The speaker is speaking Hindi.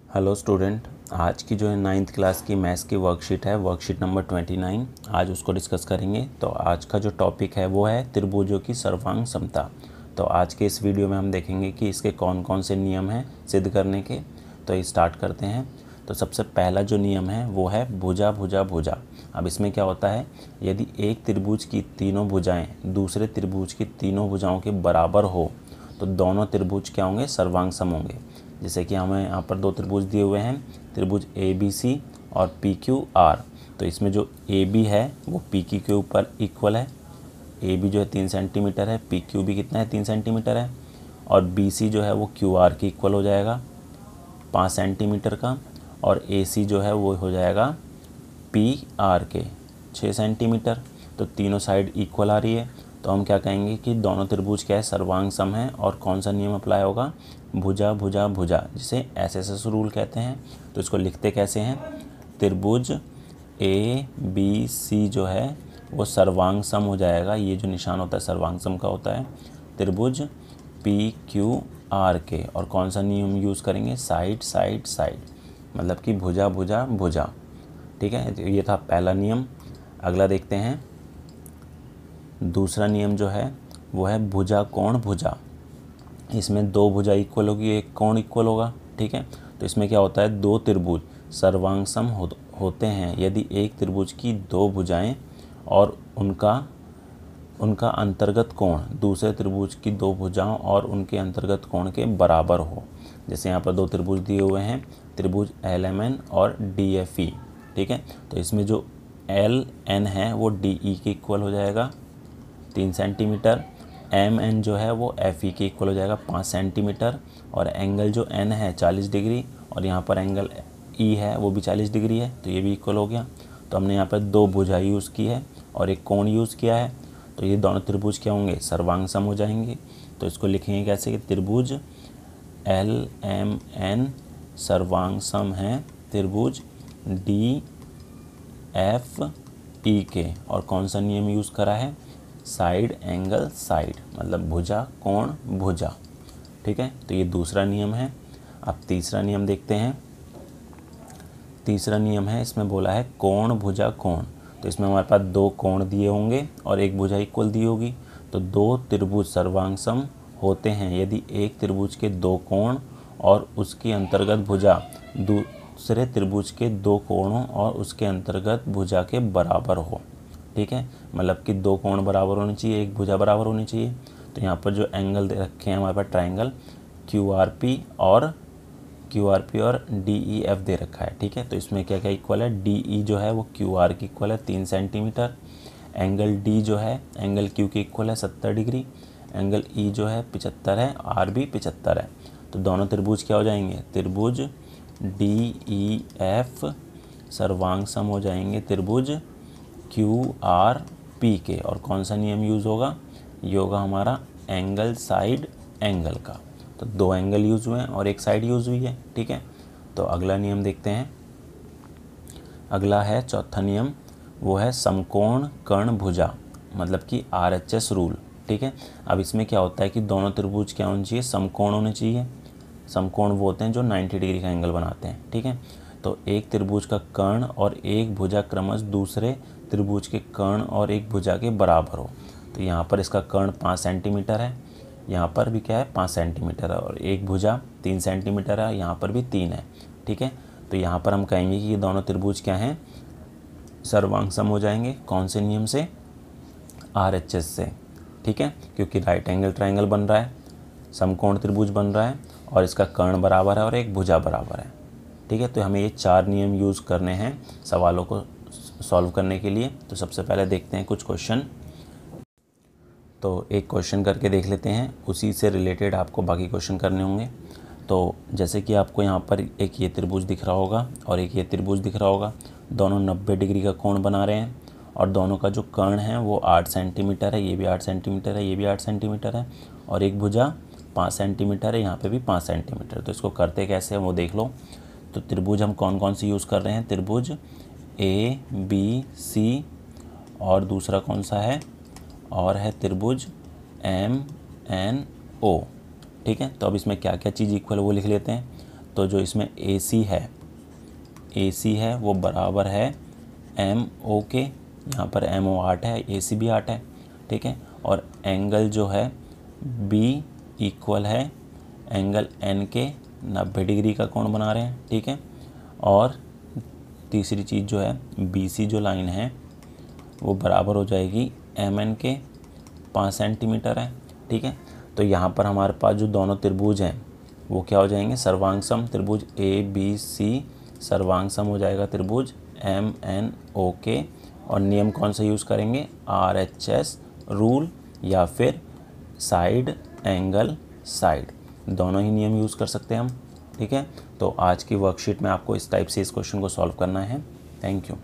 हेलो स्टूडेंट, आज की जो है 9th क्लास की मैथ्स की वर्कशीट है, वर्कशीट नंबर 29। आज उसको डिस्कस करेंगे। तो आज का जो टॉपिक है वो है त्रिभुजों की सर्वांग समता। तो आज के इस वीडियो में हम देखेंगे कि इसके कौन कौन से नियम हैं सिद्ध करने के। तो ये स्टार्ट करते हैं। तो सबसे पहला जो नियम है वो है भुजा भुजा भुजा। अब इसमें क्या होता है, यदि एक त्रिभुज की तीनों भुजाएँ दूसरे त्रिभुज की तीनों भुजाओं के बराबर हो तो दोनों त्रिभुज क्या होंगे, सर्वांग सम होंगे। जैसे कि हमें यहाँ पर दो त्रिभुज दिए हुए हैं, त्रिभुज ए बी सी और पी क्यू आर। तो इसमें जो ए बी है वो पी क्यू के ऊपर इक्वल है। ए बी जो है 3 सेंटीमीटर है, पी क्यू भी कितना है 3 सेंटीमीटर है। और बी सी जो है वो क्यू आर के इक्वल हो जाएगा 5 सेंटीमीटर का। और ए सी जो है वो हो जाएगा पी आर के 6 सेंटीमीटर। तो तीनों साइड इक्वल आ रही है। तो हम क्या कहेंगे कि दोनों त्रिभुज क्या है, सर्वांग सम है। और कौन सा नियम अप्लाई होगा, भुजा भुजा भुजा, जिसे एसएसएस रूल कहते हैं। तो इसको लिखते कैसे हैं, त्रिभुज ए बी सी जो है वो सर्वांग सम हो जाएगा। ये जो निशान होता है सर्वांग सम का होता है त्रिभुज पी क्यू आर के। और कौन सा नियम यूज़ करेंगे, साइड साइड साइड, मतलब कि भुजा भुजा भुजा। ठीक है, तो ये था पहला नियम। अगला देखते हैं। दूसरा नियम जो है वो है भुजा कोण भुजा। इसमें दो भुजा इक्वल होगी, एक कोण इक्वल होगा। ठीक है, तो इसमें क्या होता है, दो त्रिभुज सर्वांग सम होते हैं यदि एक त्रिभुज की दो भुजाएं और उनका अंतर्गत कोण दूसरे त्रिभुज की दो भुजाओं और उनके अंतर्गत कोण के बराबर हो। जैसे यहाँ पर दो त्रिभुज दिए हुए हैं, त्रिभुज एल एम एन और डी एफ ई। ठीक है, तो इसमें जो एल एन है वो डी ई के इक्वल हो जाएगा 3 सेंटीमीटर। एम एन जो है वो एफ ई के इक्वल हो जाएगा 5 सेंटीमीटर। और एंगल जो एन है 40 डिग्री और यहाँ पर एंगल ई है वो भी 40 डिग्री है, तो ये भी इक्वल हो गया। तो हमने यहाँ पर दो भुजा यूज़ की है और एक कोण यूज़ किया है। तो ये दोनों त्रिभुज क्या होंगे, सर्वांग सम हो जाएंगे। तो इसको लिखेंगे कैसे कि त्रिभुज एल एम एन सर्वांग सम है त्रिभुज डी एफ ई के। और कौन सा नियम यूज़ करा है, साइड एंगल साइड, मतलब भुजा कोण भुजा। ठीक है, तो ये दूसरा नियम है। अब तीसरा नियम देखते हैं। तीसरा नियम है, इसमें बोला है कोण भुजा कोण। तो इसमें हमारे पास दो कोण दिए होंगे और एक भुजा इक्वल दी होगी। तो दो त्रिभुज सर्वांग सम होते हैं यदि एक त्रिभुज के दो कोण और उसकी अंतर्गत भुजा दूसरे त्रिभुज के दो कोणों और उसके अंतर्गत भुजा के बराबर हो। ठीक है, मतलब कि दो कोण बराबर होने चाहिए, एक भुजा बराबर होनी चाहिए। तो यहाँ पर जो एंगल दे रखे हैं हमारे पास ट्रायंगल क्यू आर पी और डी ई एफ दे रखा है। ठीक है, तो इसमें क्या क्या इक्वल है, डी ई जो है वो क्यू आर की इक्वल है 3 सेंटीमीटर। एंगल डी जो है एंगल क्यू की इक्वल है 70 डिग्री। एंगल ई जो है 75 है, आर भी 75 है। तो दोनों त्रिभुज क्या हो जाएंगे, त्रिभुज डी ई एफ सर्वांग सम हो जाएंगे त्रिभुज क्यू आर पी के। और कौन सा नियम यूज़ होगा, ये होगा हमारा एंगल साइड एंगल का। तो दो एंगल यूज़ हुए हैं और एक साइड यूज़ हुई है। ठीक है, तो अगला नियम देखते हैं। अगला है चौथा नियम, वो है समकोण कर्ण भुजा, मतलब कि RHS रूल। ठीक है, अब इसमें क्या होता है कि दोनों त्रिभुज क्या होने चाहिए, समकोण होने चाहिए। समकोण वो होते हैं जो 90 डिग्री का एंगल बनाते हैं। ठीक है, तो एक त्रिभुज का कर्ण और एक भुजा क्रमश दूसरे त्रिभुज के कर्ण और एक भुजा के बराबर हो। तो यहाँ पर इसका कर्ण 5 सेंटीमीटर है, यहाँ पर भी क्या है 5 सेंटीमीटर है। और एक भुजा 3 सेंटीमीटर है, यहाँ पर भी 3 है। ठीक है, तो यहाँ पर हम कहेंगे कि ये दोनों त्रिभुज क्या हैं, सर्वांग सम हो जाएंगे। कौन से नियम से, RHS से। ठीक है, क्योंकि राइट एंगल ट्रायंगल बन रहा है, समकोण त्रिभुज बन रहा है और इसका कर्ण बराबर है और एक भुजा बराबर है। ठीक है, तो हमें ये 4 नियम यूज़ करने हैं सवालों को सॉल्व करने के लिए। तो सबसे पहले देखते हैं कुछ क्वेश्चन। तो एक क्वेश्चन करके देख लेते हैं, उसी से रिलेटेड आपको बाकी क्वेश्चन करने होंगे। तो जैसे कि आपको यहाँ पर एक ये त्रिभुज दिख रहा होगा और एक ये त्रिभुज दिख रहा होगा, दोनों 90 डिग्री का कोण बना रहे हैं और दोनों का जो कर्ण है वो 8 सेंटीमीटर है, ये भी 8 सेंटीमीटर है, ये भी 8 सेंटीमीटर है। और एक भुजा 5 सेंटीमीटर है, यहाँ पे भी 5 सेंटीमीटर। तो इसको करते कैसे हैं वो देख लो। तो त्रिभुज हम कौन कौन सी यूज़ कर रहे हैं, त्रिभुज ए बी सी और दूसरा कौन सा है, और है त्रिभुज एम एन ओ। ठीक है, तो अब इसमें क्या क्या चीज़ इक्वल है वो लिख लेते हैं। तो जो इसमें AC है वो बराबर है MO के, यहाँ पर MO 8 है, AC भी 8 है, ठीक है। और एंगल जो है B इक्वल है एंगल N के 90 डिग्री का कोण बना रहे हैं, ठीक है। और तीसरी चीज़ जो है BC जो लाइन है वो बराबर हो जाएगी MN के 5 सेंटीमीटर है, ठीक है। तो यहाँ पर हमारे पास जो दोनों त्रिभुज हैं वो क्या हो जाएंगे, सर्वांग त्रिभुज ABC सर्वांग सम हो जाएगा त्रिभुज MNO के। और नियम कौन सा यूज़ करेंगे, RHS रूल या फिर साइड एंगल साइड, दोनों ही नियम यूज़ कर सकते हैं हम, ठीक है। तो आज की वर्कशीट में आपको इस टाइप से इस क्वेश्चन को सॉल्व करना है। Thank you.